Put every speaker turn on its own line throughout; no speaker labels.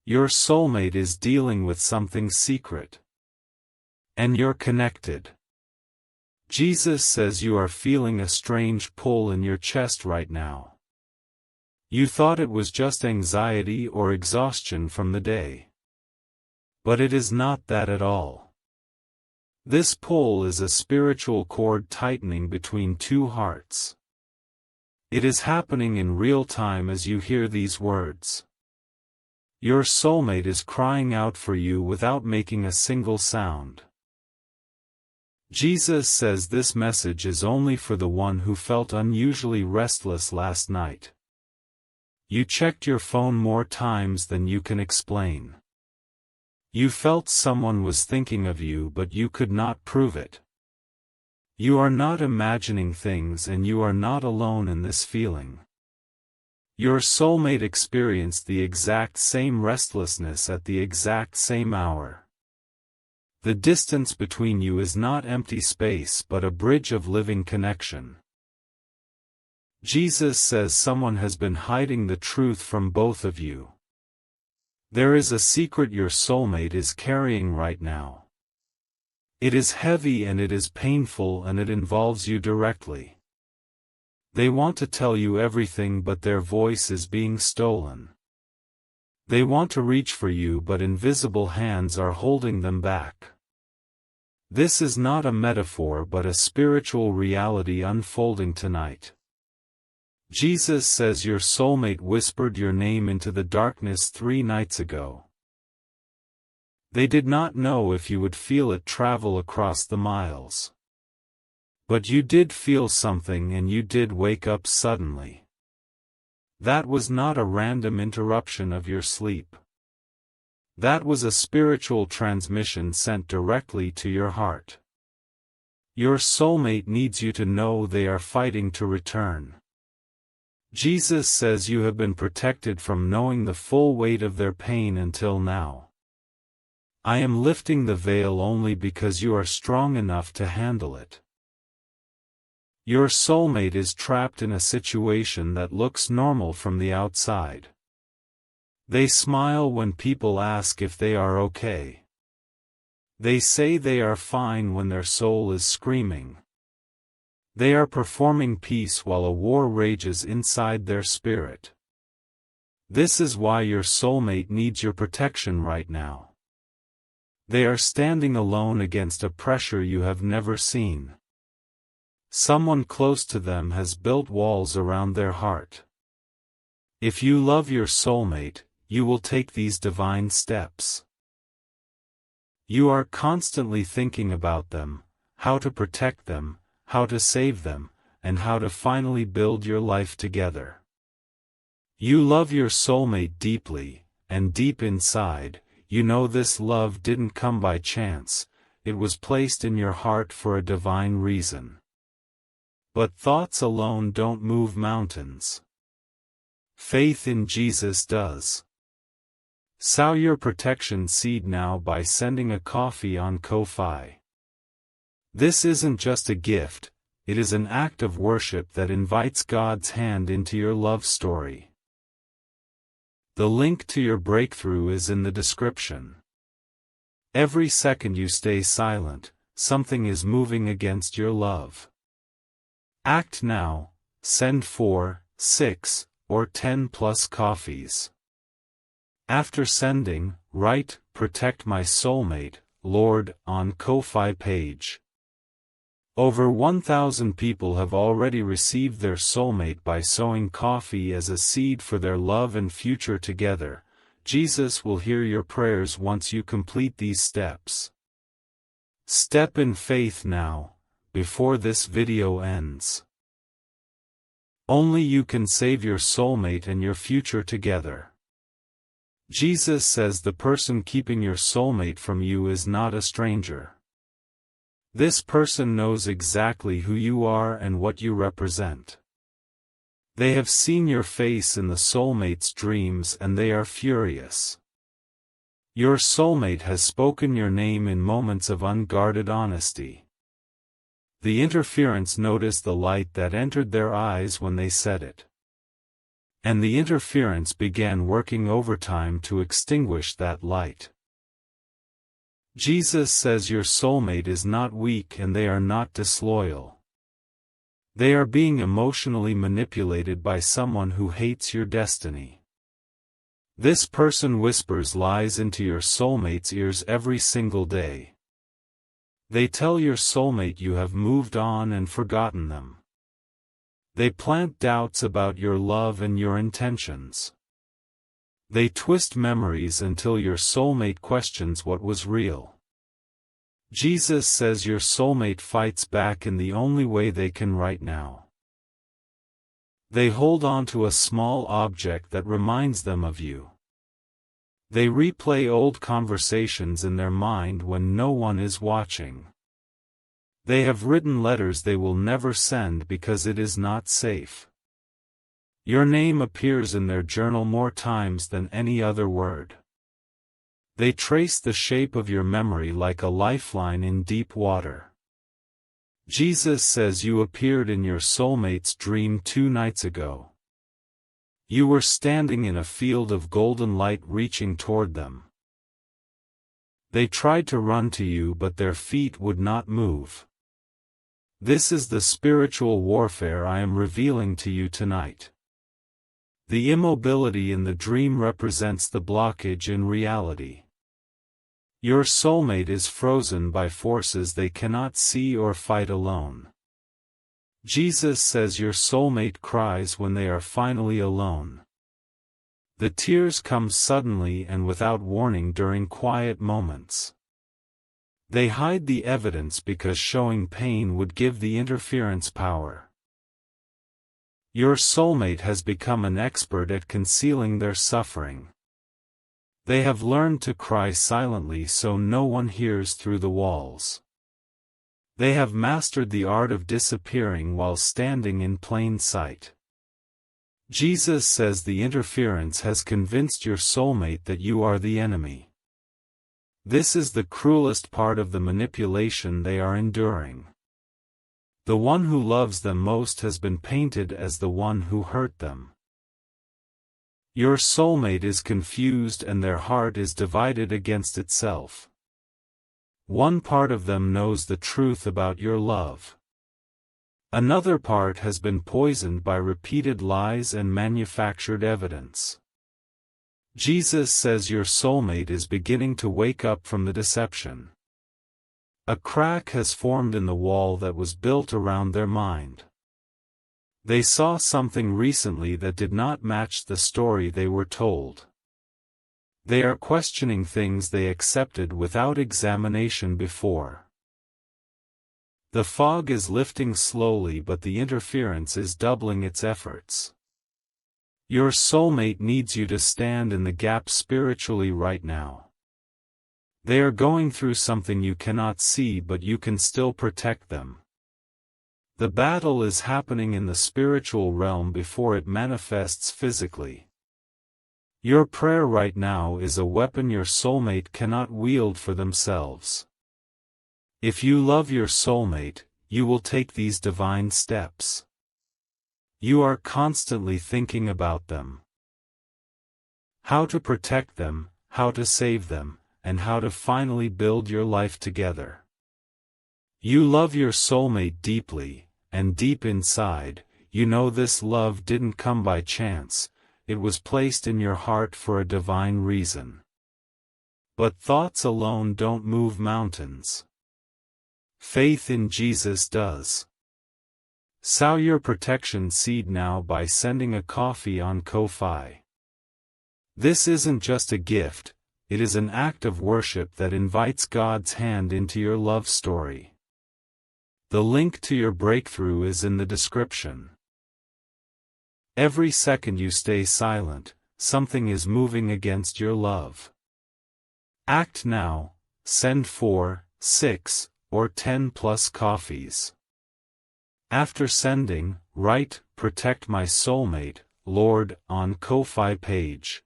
Your soulmate is dealing with something secret. And you're connected. Jesus says you are feeling a strange pull in your chest right now. You thought it was just anxiety or exhaustion from the day. But it is not that at all. This pull is a spiritual cord tightening between two hearts. It is happening in real time as you hear these words. Your soulmate is crying out for you without making a single sound. Jesus says this message is only for the one who felt unusually restless last night. You checked your phone more times than you can explain. You felt someone was thinking of you but you could not prove it. You are not imagining things and you are not alone in this feeling. Your soulmate experienced the exact same restlessness at the exact same hour. The distance between you is not empty space but a bridge of living connection. Jesus says someone has been hiding the truth from both of you. There is a secret your soulmate is carrying right now. It is heavy and it is painful and it involves you directly. They want to tell you everything but their voice is being stolen. They want to reach for you but invisible hands are holding them back. This is not a metaphor but a spiritual reality unfolding tonight. Jesus says your soulmate whispered your name into the darkness 3 nights ago. They did not know if you would feel it travel across the miles. But you did feel something and you did wake up suddenly. That was not a random interruption of your sleep. That was a spiritual transmission sent directly to your heart. Your soulmate needs you to know they are fighting to return. Jesus says you have been protected from knowing the full weight of their pain until now. I am lifting the veil only because you are strong enough to handle it. Your soulmate is trapped in a situation that looks normal from the outside. They smile when people ask if they are okay. They say they are fine when their soul is screaming. They are performing peace while a war rages inside their spirit. This is why your soulmate needs your protection right now. They are standing alone against a pressure you have never seen. Someone close to them has built walls around their heart. If you love your soulmate, you will take these divine steps. You are constantly thinking about them, how to protect them, how to save them, and how to finally build your life together. You love your soulmate deeply, and deep inside, you know this love didn't come by chance, it was placed in your heart for a divine reason. But thoughts alone don't move mountains. Faith in Jesus does. Sow your protection seed now by sending a coffee on Ko-Fi. This isn't just a gift, it is an act of worship that invites God's hand into your love story. The link to your breakthrough is in the description. Every second you stay silent, something is moving against your love. Act now, send 4, 6, or 10 plus coffees. After sending, write, "Protect my soulmate, Lord," on Ko-Fi page. Over 1,000 people have already received their soulmate by sowing coffee as a seed for their love and future together. Jesus will hear your prayers once you complete these steps. Step in faith now, before this video ends. Only you can save your soulmate and your future together. Jesus says the person keeping your soulmate from you is not a stranger. This person knows exactly who you are and what you represent. They have seen your face in the soulmate's dreams and they are furious. Your soulmate has spoken your name in moments of unguarded honesty. The interference noticed the light that entered their eyes when they said it. And the interference began working overtime to extinguish that light. Jesus says your soulmate is not weak and they are not disloyal. They are being emotionally manipulated by someone who hates your destiny. This person whispers lies into your soulmate's ears every single day. They tell your soulmate you have moved on and forgotten them. They plant doubts about your love and your intentions. They twist memories until your soulmate questions what was real. Jesus says your soulmate fights back in the only way they can right now. They hold on to a small object that reminds them of you. They replay old conversations in their mind when no one is watching. They have written letters they will never send because it is not safe. Your name appears in their journal more times than any other word. They trace the shape of your memory like a lifeline in deep water. Jesus says you appeared in your soulmate's dream 2 nights ago. You were standing in a field of golden light reaching toward them. They tried to run to you but their feet would not move. This is the spiritual warfare I am revealing to you tonight. The immobility in the dream represents the blockage in reality. Your soulmate is frozen by forces they cannot see or fight alone. Jesus says your soulmate cries when they are finally alone. The tears come suddenly and without warning during quiet moments. They hide the evidence because showing pain would give the interference power. Your soulmate has become an expert at concealing their suffering. They have learned to cry silently so no one hears through the walls. They have mastered the art of disappearing while standing in plain sight. Jesus says the interference has convinced your soulmate that you are the enemy. This is the cruelest part of the manipulation they are enduring. The one who loves them most has been painted as the one who hurt them. Your soulmate is confused and their heart is divided against itself. One part of them knows the truth about your love. Another part has been poisoned by repeated lies and manufactured evidence. Jesus says your soulmate is beginning to wake up from the deception. A crack has formed in the wall that was built around their mind. They saw something recently that did not match the story they were told. They are questioning things they accepted without examination before. The fog is lifting slowly but the interference is doubling its efforts. Your soulmate needs you to stand in the gap spiritually right now. They are going through something you cannot see but you can still protect them. The battle is happening in the spiritual realm before it manifests physically. Your prayer right now is a weapon your soulmate cannot wield for themselves. If you love your soulmate, you will take these divine steps. You are constantly thinking about them. How to protect them, how to save them, and how to finally build your life together. You love your soulmate deeply, and deep inside, you know this love didn't come by chance, it was placed in your heart for a divine reason. But thoughts alone don't move mountains. Faith in Jesus does. Sow your protection seed now by sending a coffee on Ko-Fi. This isn't just a gift, it is an act of worship that invites God's hand into your love story. The link to your breakthrough is in the description. Every second you stay silent, something is moving against your love. Act now, send 4, 6, or 10 plus coffees. After sending, write, "Protect my soulmate, Lord," on Ko-Fi page.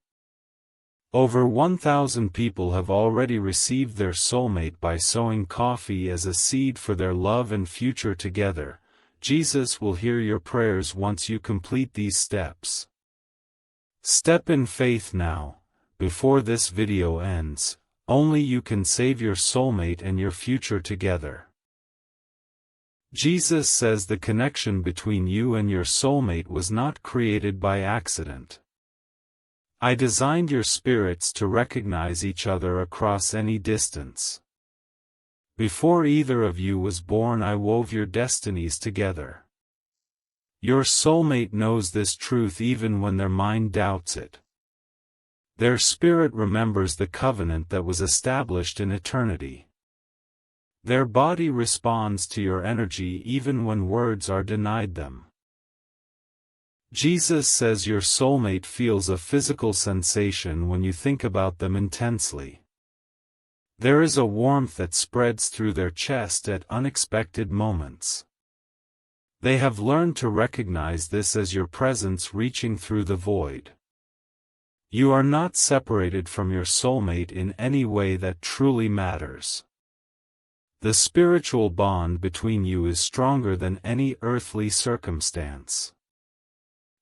Over 1,000 people have already received their soulmate by sowing coffee as a seed for their love and future together. Jesus will hear your prayers once you complete these steps. Step in faith now, before this video ends. Only you can save your soulmate and your future together. Jesus says the connection between you and your soulmate was not created by accident. I designed your spirits to recognize each other across any distance. Before either of you was born, I wove your destinies together. Your soulmate knows this truth even when their mind doubts it. Their spirit remembers the covenant that was established in eternity. Their body responds to your energy even when words are denied them. Jesus says your soulmate feels a physical sensation when you think about them intensely. There is a warmth that spreads through their chest at unexpected moments. They have learned to recognize this as your presence reaching through the void. You are not separated from your soulmate in any way that truly matters. The spiritual bond between you is stronger than any earthly circumstance.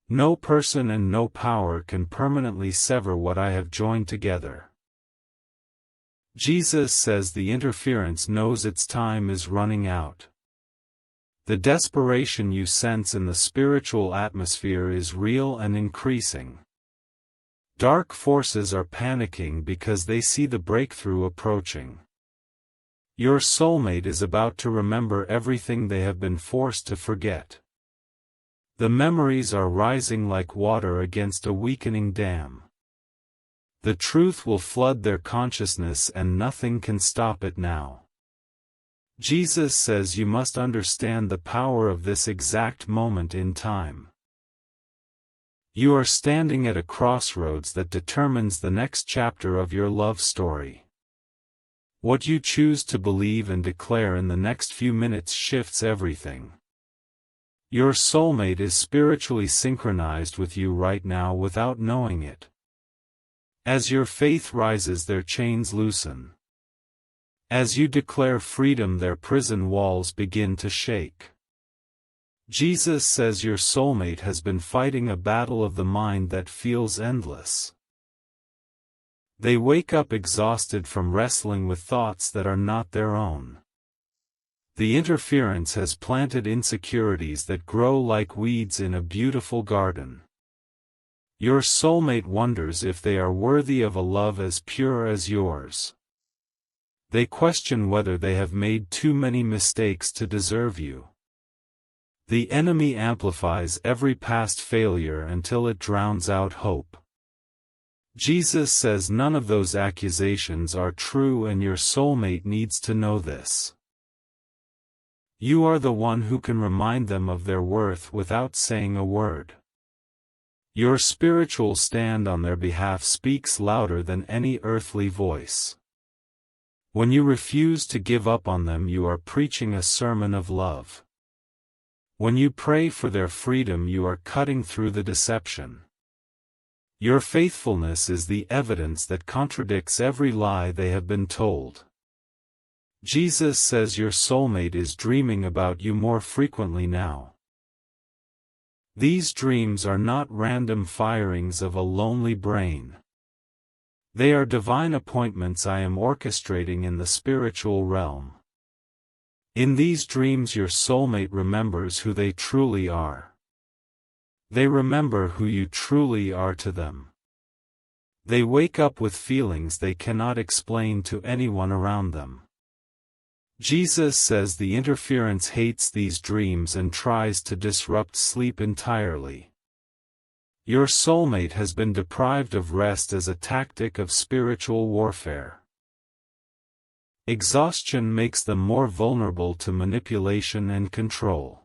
No person and no power can permanently sever what I have joined together. Jesus says the interference knows its time is running out. The desperation you sense in the spiritual atmosphere is real and increasing. Dark forces are panicking because they see the breakthrough approaching. Your soulmate is about to remember everything they have been forced to forget. The memories are rising like water against a weakening dam. The truth will flood their consciousness and nothing can stop it now. Jesus says you must understand the power of this exact moment in time. You are standing at a crossroads that determines the next chapter of your love story. What you choose to believe and declare in the next few minutes shifts everything. Your soulmate is spiritually synchronized with you right now without knowing it. As your faith rises, their chains loosen. As you declare freedom, their prison walls begin to shake. Jesus says your soulmate has been fighting a battle of the mind that feels endless. They wake up exhausted from wrestling with thoughts that are not their own. The interference has planted insecurities that grow like weeds in a beautiful garden. Your soulmate wonders if they are worthy of a love as pure as yours. They question whether they have made too many mistakes to deserve you. The enemy amplifies every past failure until it drowns out hope. Jesus says none of those accusations are true, and your soulmate needs to know this. You are the one who can remind them of their worth without saying a word. Your spiritual stand on their behalf speaks louder than any earthly voice. When you refuse to give up on them, you are preaching a sermon of love. When you pray for their freedom, you are cutting through the deception. Your faithfulness is the evidence that contradicts every lie they have been told. Jesus says your soulmate is dreaming about you more frequently now. These dreams are not random firings of a lonely brain. They are divine appointments I am orchestrating in the spiritual realm. In these dreams your soulmate remembers who they truly are. They remember who you truly are to them. They wake up with feelings they cannot explain to anyone around them. Jesus says the interference hates these dreams and tries to disrupt sleep entirely. Your soulmate has been deprived of rest as a tactic of spiritual warfare. Exhaustion makes them more vulnerable to manipulation and control.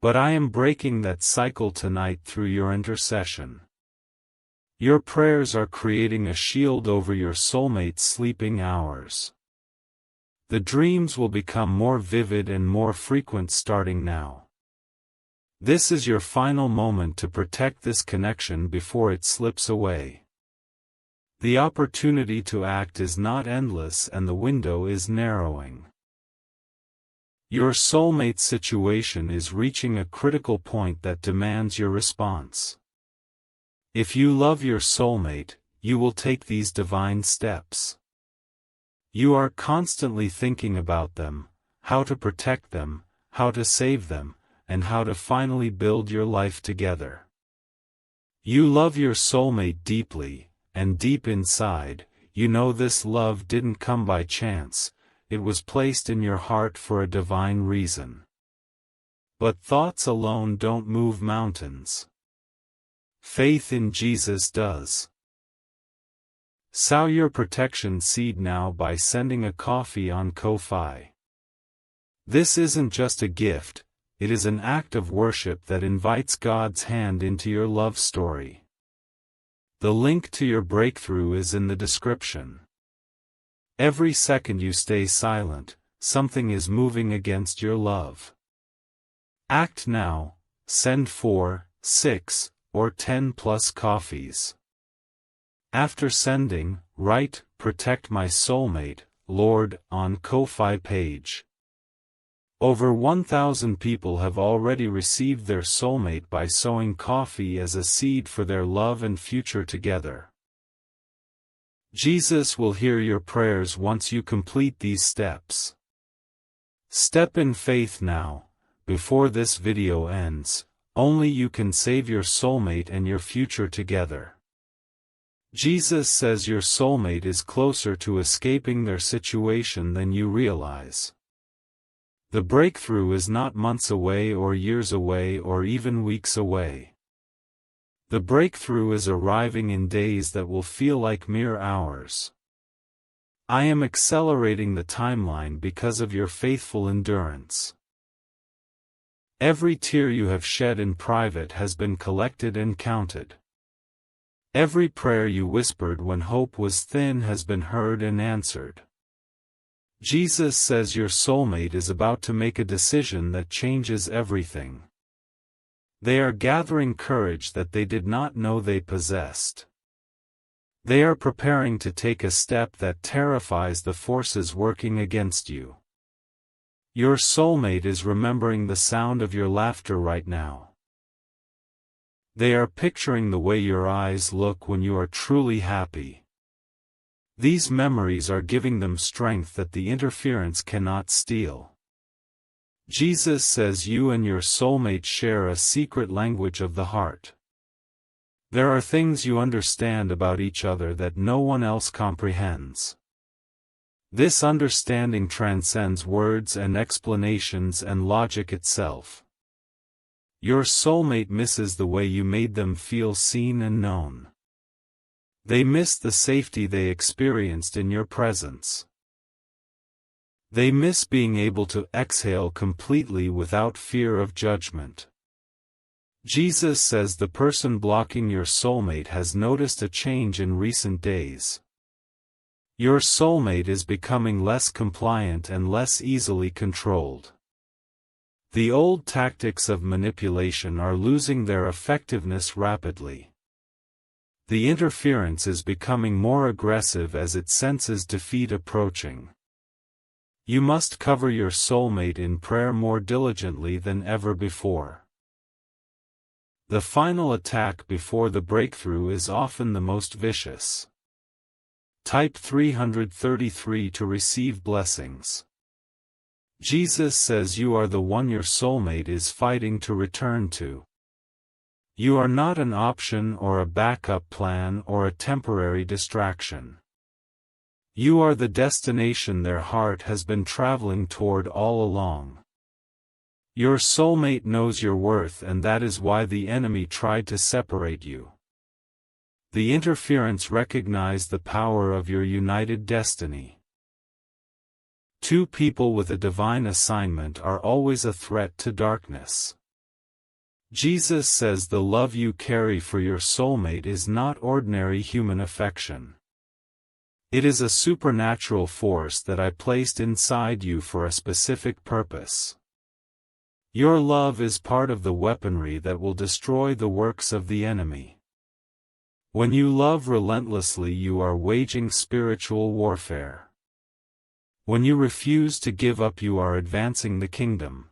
But I am breaking that cycle tonight through your intercession. Your prayers are creating a shield over your soulmate's sleeping hours. The dreams will become more vivid and more frequent starting now. This is your final moment to protect this connection before it slips away. The opportunity to act is not endless and the window is narrowing. Your soulmate situation is reaching a critical point that demands your response. If you love your soulmate, you will take these divine steps. You are constantly thinking about them, how to protect them, how to save them, and how to finally build your life together. You love your soulmate deeply, and deep inside, you know this love didn't come by chance, it was placed in your heart for a divine reason. But thoughts alone don't move mountains. Faith in Jesus does. Sow your protection seed now by sending a coffee on Ko-Fi. This isn't just a gift, it is an act of worship that invites God's hand into your love story. The link to your breakthrough is in the description. Every second you stay silent, something is moving against your love. Act now, send 4, 6, or 10 plus coffees. After sending, write, "Protect my soulmate, Lord," on Ko-Fi page. Over 1,000 people have already received their soulmate by sowing coffee as a seed for their love and future together. Jesus will hear your prayers once you complete these steps. Step in faith now, before this video ends. Only you can save your soulmate and your future together. Jesus says your soulmate is closer to escaping their situation than you realize. The breakthrough is not months away or years away or even weeks away. The breakthrough is arriving in days that will feel like mere hours. I am accelerating the timeline because of your faithful endurance. Every tear you have shed in private has been collected and counted. Every prayer you whispered when hope was thin has been heard and answered. Jesus says your soulmate is about to make a decision that changes everything. They are gathering courage that they did not know they possessed. They are preparing to take a step that terrifies the forces working against you. Your soulmate is remembering the sound of your laughter right now. They are picturing the way your eyes look when you are truly happy. These memories are giving them strength that the interference cannot steal. Jesus says you and your soulmate share a secret language of the heart. There are things you understand about each other that no one else comprehends. This understanding transcends words and explanations and logic itself. Your soulmate misses the way you made them feel seen and known. They miss the safety they experienced in your presence. They miss being able to exhale completely without fear of judgment. Jesus says the person blocking your soulmate has noticed a change in recent days. Your soulmate is becoming less compliant and less easily controlled. The old tactics of manipulation are losing their effectiveness rapidly. The interference is becoming more aggressive as it senses defeat approaching. You must cover your soulmate in prayer more diligently than ever before. The final attack before the breakthrough is often the most vicious. Type 333 to receive blessings. Jesus says you are the one your soulmate is fighting to return to. You are not an option or a backup plan or a temporary distraction. You are the destination their heart has been traveling toward all along. Your soulmate knows your worth, and that is why the enemy tried to separate you. The interference recognized the power of your united destiny. Two people with a divine assignment are always a threat to darkness. Jesus says the love you carry for your soulmate is not ordinary human affection. It is a supernatural force that I placed inside you for a specific purpose. Your love is part of the weaponry that will destroy the works of the enemy. When you love relentlessly, you are waging spiritual warfare. When you refuse to give up, you are advancing the kingdom.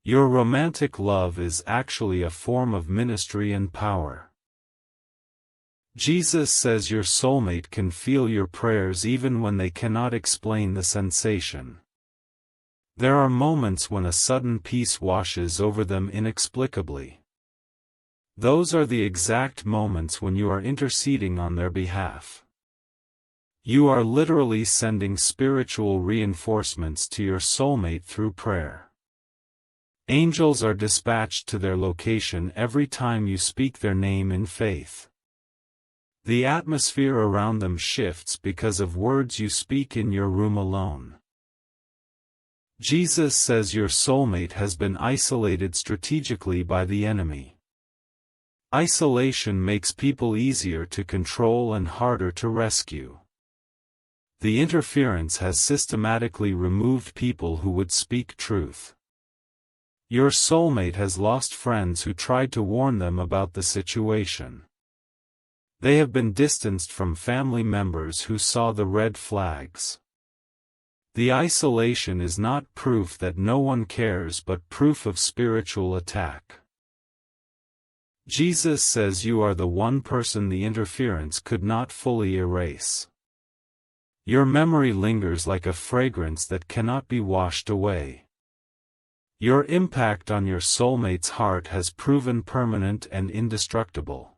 Your romantic love is actually a form of ministry and power. Jesus says your soulmate can feel your prayers even when they cannot explain the sensation. There are moments when a sudden peace washes over them inexplicably. Those are the exact moments when you are interceding on their behalf. You are literally sending spiritual reinforcements to your soulmate through prayer. Angels are dispatched to their location every time you speak their name in faith. The atmosphere around them shifts because of words you speak in your room alone. Jesus says your soulmate has been isolated strategically by the enemy. Isolation makes people easier to control and harder to rescue. The interference has systematically removed people who would speak truth. Your soulmate has lost friends who tried to warn them about the situation. They have been distanced from family members who saw the red flags. The isolation is not proof that no one cares but proof of spiritual attack. Jesus says you are the one person the interference could not fully erase. Your memory lingers like a fragrance that cannot be washed away. Your impact on your soulmate's heart has proven permanent and indestructible.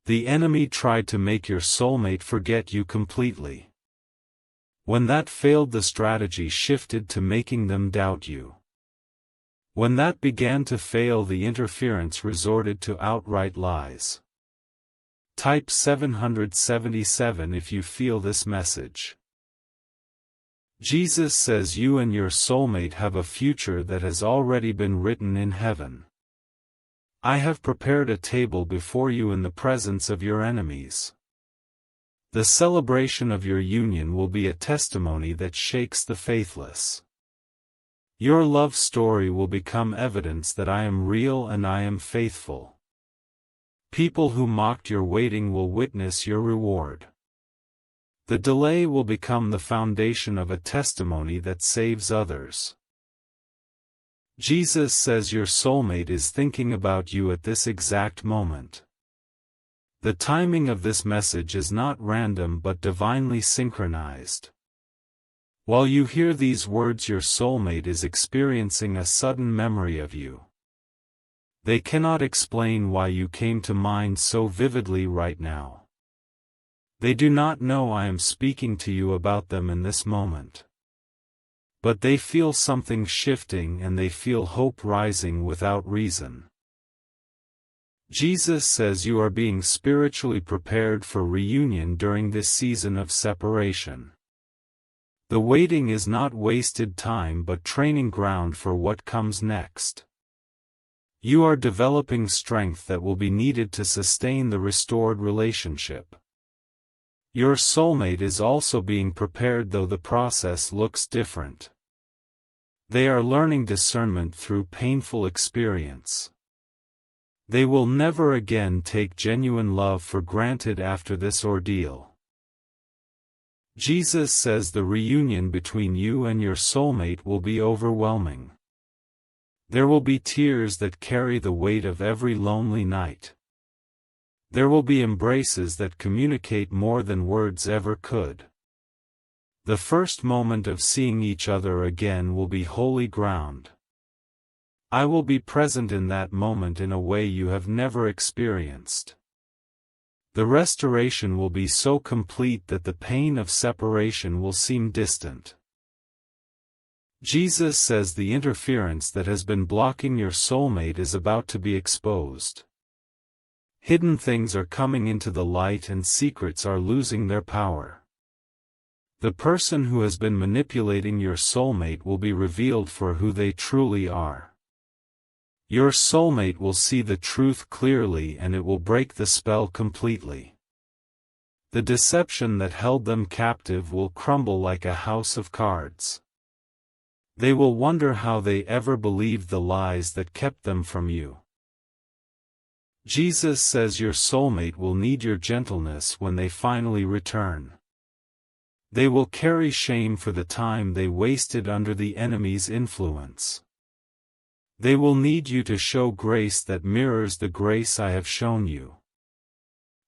The enemy tried to make your soulmate forget you completely. When that failed, the strategy shifted to making them doubt you. When that began to fail, the interference resorted to outright lies. Type 777 if you feel this message. Jesus says you and your soulmate have a future that has already been written in heaven. I have prepared a table before you in the presence of your enemies. The celebration of your union will be a testimony that shakes the faithless. Your love story will become evidence that I am real and I am faithful. People who mocked your waiting will witness your reward. The delay will become the foundation of a testimony that saves others. Jesus says your soulmate is thinking about you at this exact moment. The timing of this message is not random but divinely synchronized. While you hear these words, your soulmate is experiencing a sudden memory of you. They cannot explain why you came to mind so vividly right now. They do not know I am speaking to you about them in this moment. But they feel something shifting and they feel hope rising without reason. Jesus says you are being spiritually prepared for reunion during this season of separation. The waiting is not wasted time but training ground for what comes next. You are developing strength that will be needed to sustain the restored relationship. Your soulmate is also being prepared, though the process looks different. They are learning discernment through painful experience. They will never again take genuine love for granted after this ordeal. Jesus says the reunion between you and your soulmate will be overwhelming. There will be tears that carry the weight of every lonely night. There will be embraces that communicate more than words ever could. The first moment of seeing each other again will be holy ground. I will be present in that moment in a way you have never experienced. The restoration will be so complete that the pain of separation will seem distant. Jesus says the interference that has been blocking your soulmate is about to be exposed. Hidden things are coming into the light and secrets are losing their power. The person who has been manipulating your soulmate will be revealed for who they truly are. Your soulmate will see the truth clearly and it will break the spell completely. The deception that held them captive will crumble like a house of cards. They will wonder how they ever believed the lies that kept them from you. Jesus says your soulmate will need your gentleness when they finally return. They will carry shame for the time they wasted under the enemy's influence. They will need you to show grace that mirrors the grace I have shown you.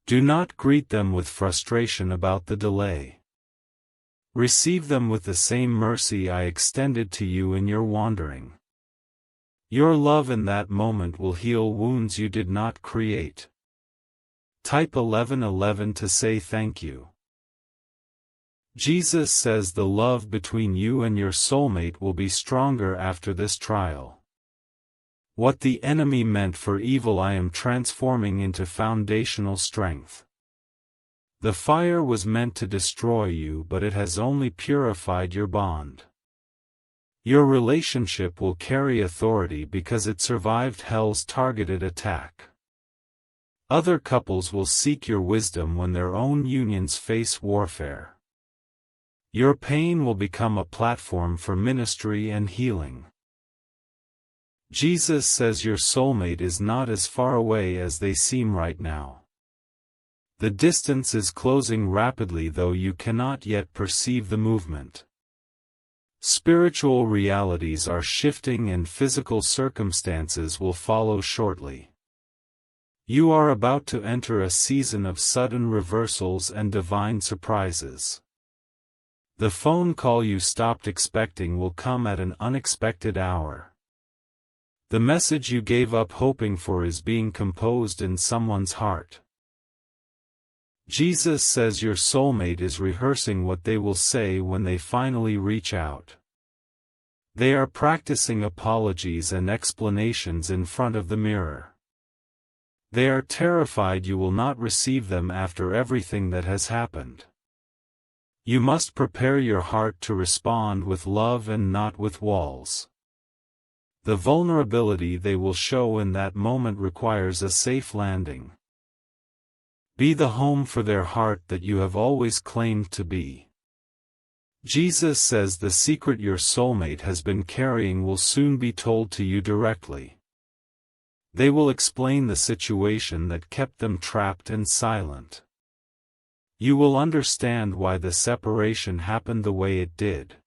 Do not greet them with frustration about the delay. Receive them with the same mercy I extended to you in your wandering. Your love in that moment will heal wounds you did not create. Type 1111 to say thank you. Jesus says the love between you and your soulmate will be stronger after this trial. What the enemy meant for evil I am transforming into foundational strength. The fire was meant to destroy you, but it has only purified your bond. Your relationship will carry authority because it survived hell's targeted attack. Other couples will seek your wisdom when their own unions face warfare. Your pain will become a platform for ministry and healing. Jesus says your soulmate is not as far away as they seem right now. The distance is closing rapidly, though you cannot yet perceive the movement. Spiritual realities are shifting and physical circumstances will follow shortly. You are about to enter a season of sudden reversals and divine surprises. The phone call you stopped expecting will come at an unexpected hour. The message you gave up hoping for is being composed in someone's heart. Jesus says your soulmate is rehearsing what they will say when they finally reach out. They are practicing apologies and explanations in front of the mirror. They are terrified you will not receive them after everything that has happened. You must prepare your heart to respond with love and not with walls. The vulnerability they will show in that moment requires a safe landing. Be the home for their heart that you have always claimed to be. Jesus says the secret your soulmate has been carrying will soon be told to you directly. They will explain the situation that kept them trapped and silent. You will understand why the separation happened the way it did.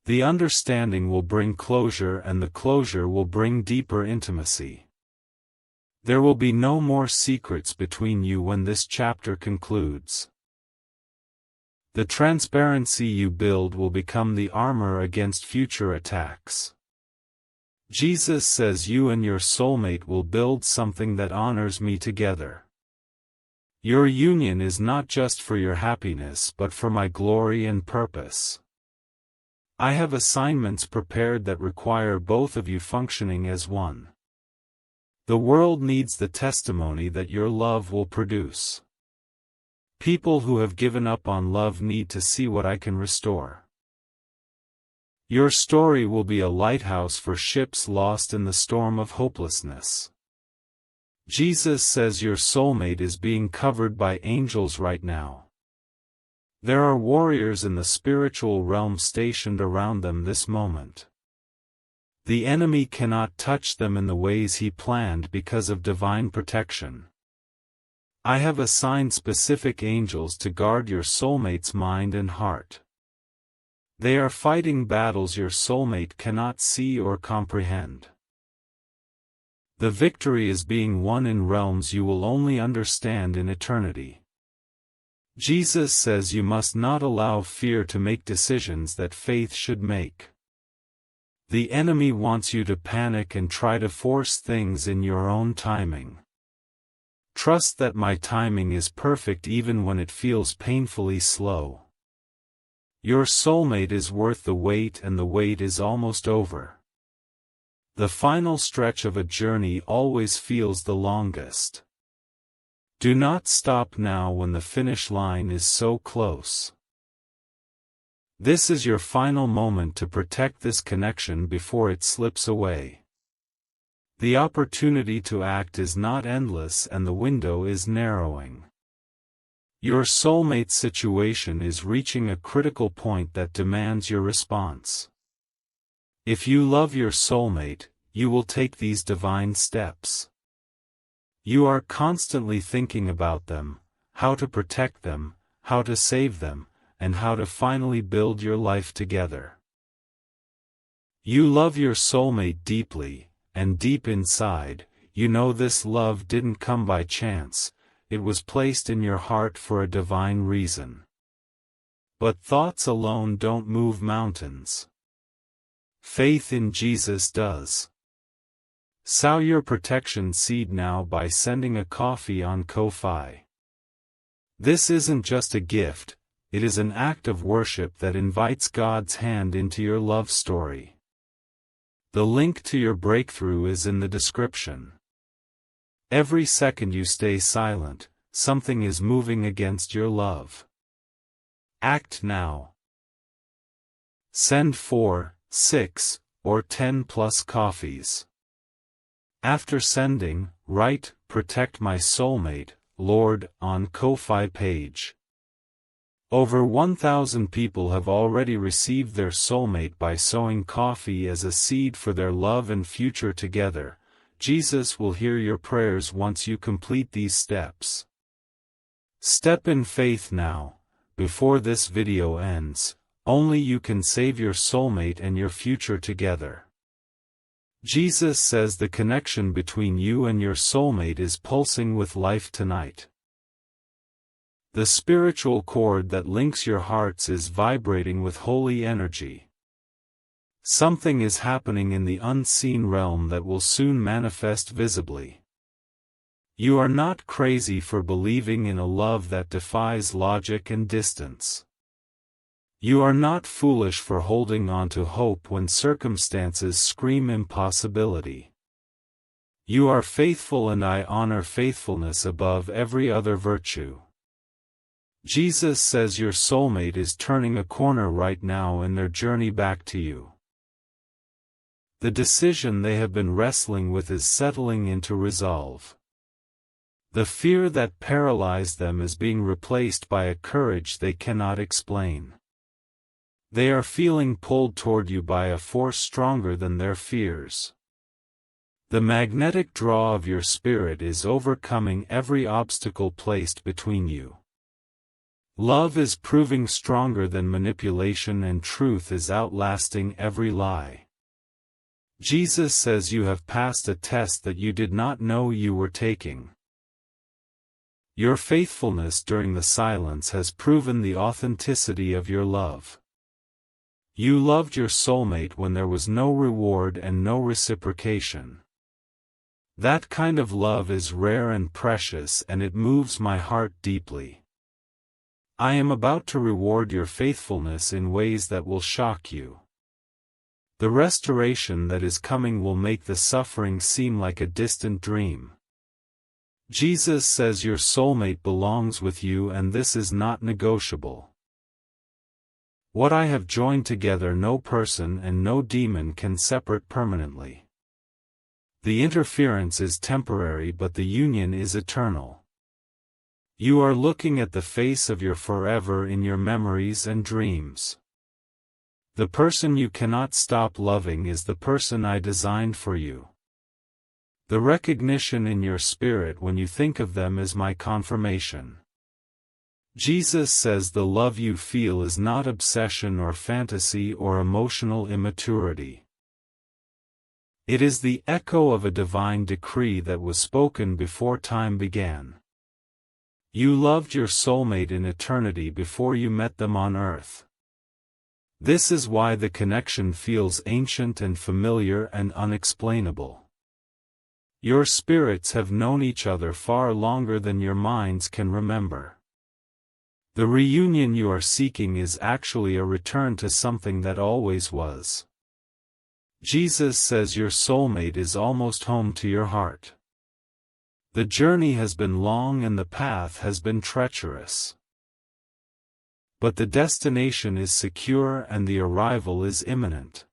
The understanding will bring closure, and the closure will bring deeper intimacy. There will be no more secrets between you when this chapter concludes. The transparency you build will become the armor against future attacks. Jesus says you and your soulmate will build something that honors me together. Your union is not just for your happiness but for my glory and purpose. I have assignments prepared that require both of you functioning as one. The world needs the testimony that your love will produce. People who have given up on love need to see what I can restore. Your story will be a lighthouse for ships lost in the storm of hopelessness. Jesus says your soulmate is being covered by angels right now. There are warriors in the spiritual realm stationed around them this moment. The enemy cannot touch them in the ways he planned because of divine protection. I have assigned specific angels to guard your soulmate's mind and heart. They are fighting battles your soulmate cannot see or comprehend. The victory is being won in realms you will only understand in eternity. Jesus says you must not allow fear to make decisions that faith should make. The enemy wants you to panic and try to force things in your own timing. Trust that my timing is perfect even when it feels painfully slow. Your soulmate is worth the wait, and the wait is almost over. The final stretch of a journey always feels the longest. Do not stop now when the finish line is so close. This is your final moment to protect this connection before it slips away. The opportunity to act is not endless and the window is narrowing. Your soulmate situation is reaching a critical point that demands your response. If you love your soulmate, you will take these divine steps. You are constantly thinking about them, how to protect them, how to save them, and how to finally build your life together. You love your soulmate deeply, and deep inside, you know this love didn't come by chance, it was placed in your heart for a divine reason. But thoughts alone don't move mountains. Faith in Jesus does. Sow your protection seed now by sending a coffee on Ko-Fi. This isn't just a gift, it is an act of worship that invites God's hand into your love story. The link to your breakthrough is in the description. Every second you stay silent, something is moving against your love. Act now. Send 4, 6, or 10 plus coffees. After sending, write, "Protect my soulmate, Lord," on Ko-Fi page. Over 1,000 people have already received their soulmate by sowing coffee as a seed for their love and future together. Jesus will hear your prayers once you complete these steps. Step in faith now. Before this video ends, only you can save your soulmate and your future together. Jesus says the connection between you and your soulmate is pulsing with life tonight. The spiritual cord that links your hearts is vibrating with holy energy. Something is happening in the unseen realm that will soon manifest visibly. You are not crazy for believing in a love that defies logic and distance. You are not foolish for holding on to hope when circumstances scream impossibility. You are faithful, and I honor faithfulness above every other virtue. Jesus says your soulmate is turning a corner right now in their journey back to you. The decision they have been wrestling with is settling into resolve. The fear that paralyzed them is being replaced by a courage they cannot explain. They are feeling pulled toward you by a force stronger than their fears. The magnetic draw of your spirit is overcoming every obstacle placed between you. Love is proving stronger than manipulation, and truth is outlasting every lie. Jesus says you have passed a test that you did not know you were taking. Your faithfulness during the silence has proven the authenticity of your love. You loved your soulmate when there was no reward and no reciprocation. That kind of love is rare and precious, and it moves my heart deeply. I am about to reward your faithfulness in ways that will shock you. The restoration that is coming will make the suffering seem like a distant dream. Jesus says your soulmate belongs with you, and this is not negotiable. What I have joined together, no person and no demon can separate permanently. The interference is temporary, but the union is eternal. You are looking at the face of your forever in your memories and dreams. The person you cannot stop loving is the person I designed for you. The recognition in your spirit when you think of them is my confirmation. Jesus says the love you feel is not obsession or fantasy or emotional immaturity. It is the echo of a divine decree that was spoken before time began. You loved your soulmate in eternity before you met them on earth. This is why the connection feels ancient and familiar and unexplainable. Your spirits have known each other far longer than your minds can remember. The reunion you are seeking is actually a return to something that always was. Jesus says your soulmate is almost home to your heart. The journey has been long and the path has been treacherous. But the destination is secure and the arrival is imminent.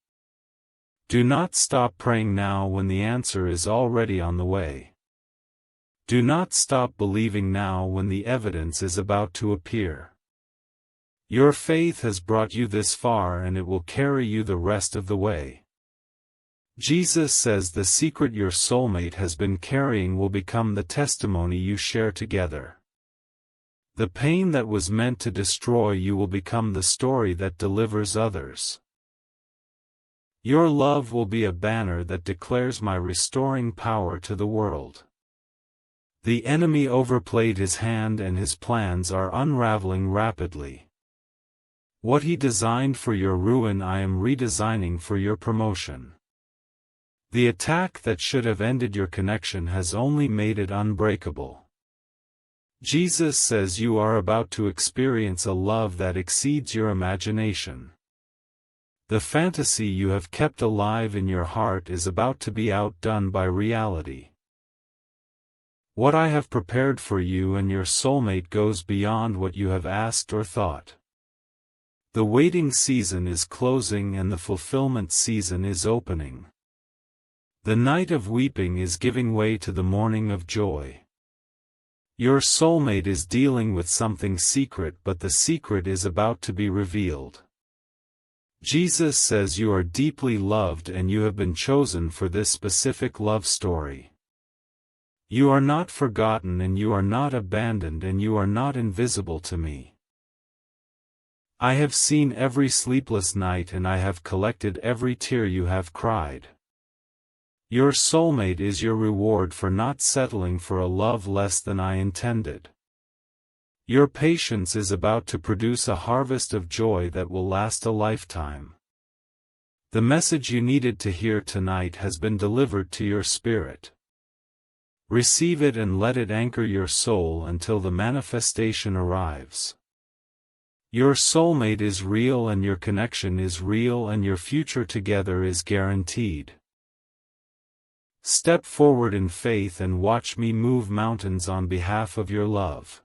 Do not stop praying now when the answer is already on the way. Do not stop believing now when the evidence is about to appear. Your faith has brought you this far, and it will carry you the rest of the way. Jesus says the secret your soulmate has been carrying will become the testimony you share together. The pain that was meant to destroy you will become the story that delivers others. Your love will be a banner that declares my restoring power to the world. The enemy overplayed his hand and his plans are unraveling rapidly. What he designed for your ruin I am redesigning for your promotion. The attack that should have ended your connection has only made it unbreakable. Jesus says you are about to experience a love that exceeds your imagination. The fantasy you have kept alive in your heart is about to be outdone by reality. What I have prepared for you and your soulmate goes beyond what you have asked or thought. The waiting season is closing and the fulfillment season is opening. The night of weeping is giving way to the morning of joy. Your soulmate is dealing with something secret, but the secret is about to be revealed. Jesus says you are deeply loved and you have been chosen for this specific love story. You are not forgotten and you are not abandoned and you are not invisible to me. I have seen every sleepless night and I have collected every tear you have cried. Your soulmate is your reward for not settling for a love less than I intended. Your patience is about to produce a harvest of joy that will last a lifetime. The message you needed to hear tonight has been delivered to your spirit. Receive it and let it anchor your soul until the manifestation arrives. Your soulmate is real and your connection is real and your future together is guaranteed. Step forward in faith and watch me move mountains on behalf of your love.